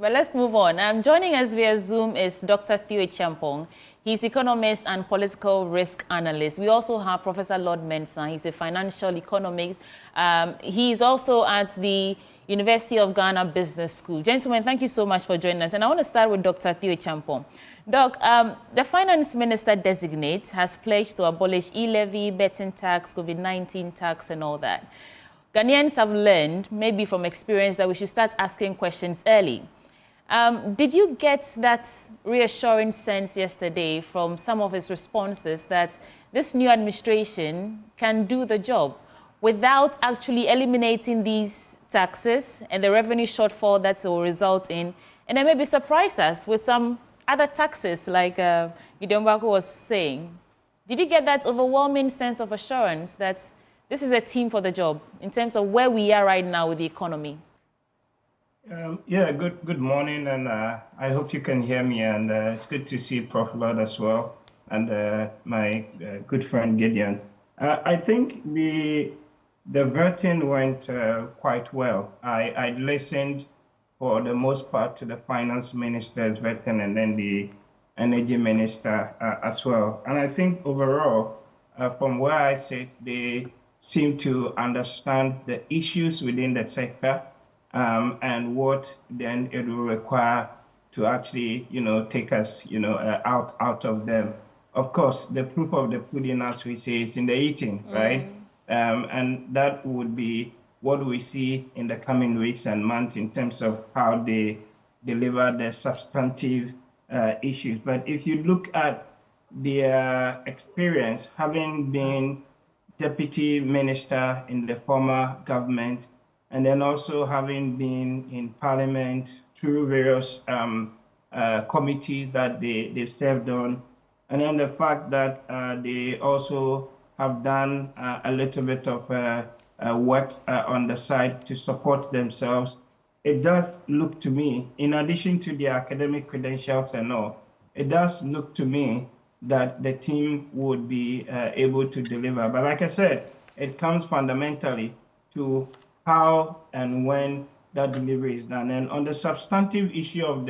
Well, let's move on. Joining us via Zoom is Dr. Theo Acheampong. He's economist and political risk analyst. We also have Professor Lord Mensah. He's a financial economist. He's also at the University of Ghana Business School. Gentlemen, thank you so much for joining us. And I want to start with Dr. Theo Acheampong. Doc, the finance minister designate has pledged to abolish E-Levy, betting tax, COVID-19 tax, and all that. Ghanaians have learned, maybe from experience, that we should start asking questions early. Did you get that reassuring sense yesterday from some of his responses that this new administration can do the job without actually eliminating these taxes and the revenue shortfall that will result in, and then maybe surprise us with some other taxes like Gideon was saying? Did you get that overwhelming sense of assurance that this is a team for the job in terms of where we are right now with the economy? Yeah, good morning, and I hope you can hear me, and it's good to see Prof. Lord as well, and my good friend Gideon. I think the vetting went quite well. I listened for the most part to the finance minister's vetting and then the energy minister as well. And I think overall, from where I sit, they seem to understand the issues within the sector. And what then it will require to actually, take us, out of them. Of course, the proof of the pudding, as we say, is in the eating, right? And that would be what we see in the coming weeks and months in terms of how they deliver the substantive issues. But if you look at their experience, having been deputy minister in the former government, and then also having been in parliament through various committees that they've served on, and then the fact that they also have done a little bit of work on the side to support themselves, it does look to me, in addition to the academic credentials and all, it does look to me that the team would be able to deliver. But like I said, it comes fundamentally to how and when that delivery is done. And on the substantive issue of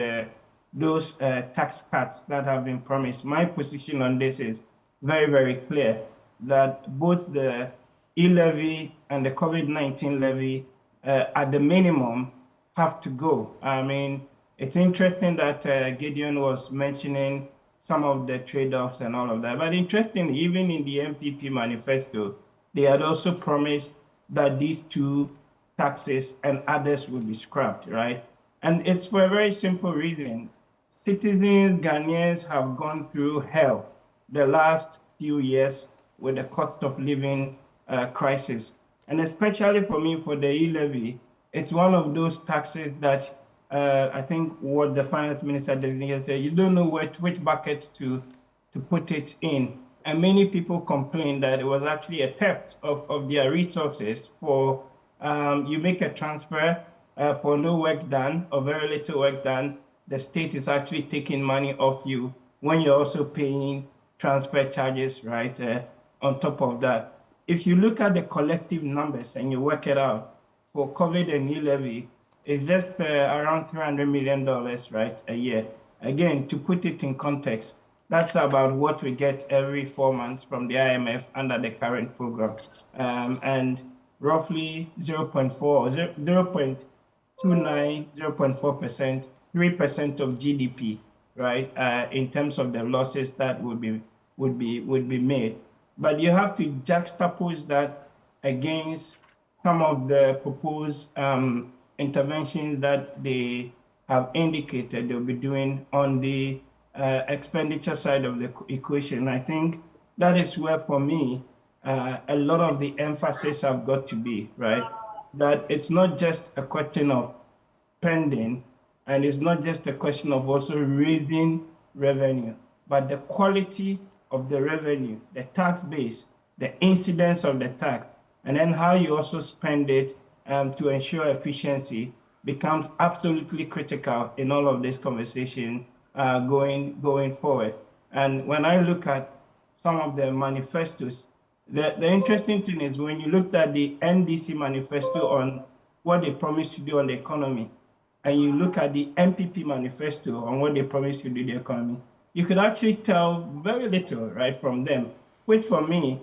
those tax cuts that have been promised, my position on this is very, very clear, that both the E-Levy and the COVID-19 levy, at the minimum, have to go. I mean, it's interesting that Gideon was mentioning some of the trade-offs and all of that. But interestingly, even in the MPP manifesto, they had also promised that these two taxes and others will be scrapped, right? And it's for a very simple reason. Citizens, Ghanaians have gone through hell the last few years with the cost of living crisis. And especially for me, for the E-Levy, it's one of those taxes that I think what the finance minister designated said, you don't know which bucket to put it in. And many people complained that it was actually a theft of their resources. For you make a transfer for no work done or very little work done, the state is actually taking money off you when you're also paying transfer charges, right, on top of that. If you look at the collective numbers and you work it out, for COVID and E-Levy, it's just around $300 million, right, a year. Again, to put it in context, that's about what we get every 4 months from the IMF under the current program. And roughly 0.4, 0.29, 0.4%, 3% of GDP, right, in terms of the losses that would be made. But you have to juxtapose that against some of the proposed interventions that they have indicated they'll be doing on the expenditure side of the equation. I think that is where, for me, a lot of the emphasis have got to be, right? That it's not just a question of spending, and it's not just a question of also raising revenue, but the quality of the revenue, the tax base, the incidence of the tax, and then how you also spend it to ensure efficiency becomes absolutely critical in all of this conversation going forward. And when I look at some of the manifestos, the interesting thing is when you looked at the NDC manifesto on what they promised to do on the economy, and you look at the MPP manifesto on what they promised to do the economy, you could actually tell very little, right, from them, which for me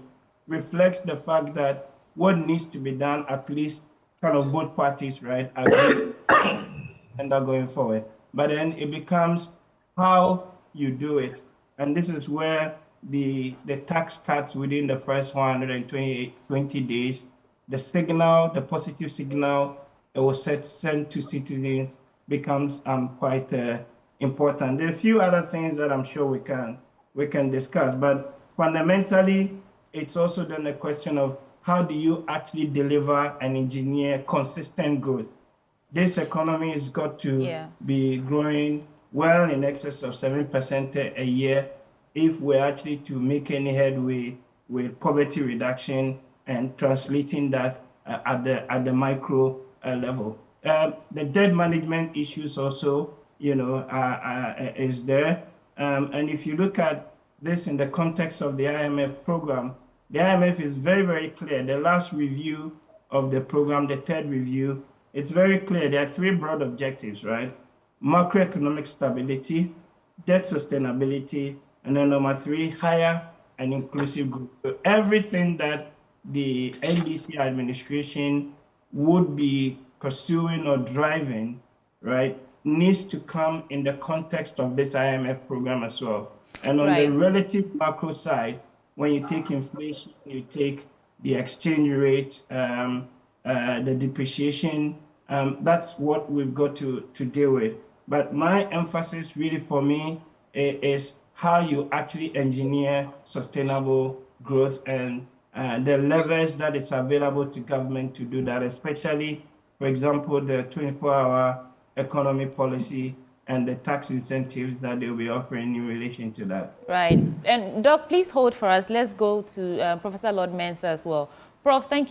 reflects the fact that what needs to be done, at least kind of both parties, right, agree and are going forward. But then it becomes how you do it. And this is where the tax cuts within the first 120 days, the signal, the positive signal it was sent to citizens becomes quite important. There are a few other things that I'm sure we can discuss, but fundamentally, it's also then a question of how do you actually deliver and engineer consistent growth. This economy has got to be growing well in excess of 7% a year if we're actually to make any headway with poverty reduction and translating that at the micro level. The debt management issues also, is there. And if you look at this in the context of the IMF program, the IMF is very, very clear. The last review of the program, the third review, it's very clear. There are three broad objectives, right? Macroeconomic stability, debt sustainability, and then number three, higher and inclusive growth. So everything that the NDC administration would be pursuing or driving, right, needs to come in the context of this IMF program as well. And on the relative macro side, when you take inflation, you take the exchange rate, the depreciation, that's what we've got to deal with. But my emphasis really for me is how you actually engineer sustainable growth and the levers that is available to government to do that, especially, for example, the 24-hour economy policy and the tax incentives that they'll be offering in relation to that. Right. And Doc, please hold for us. Let's go to Professor Lord Mensah as well. Prof, thank you.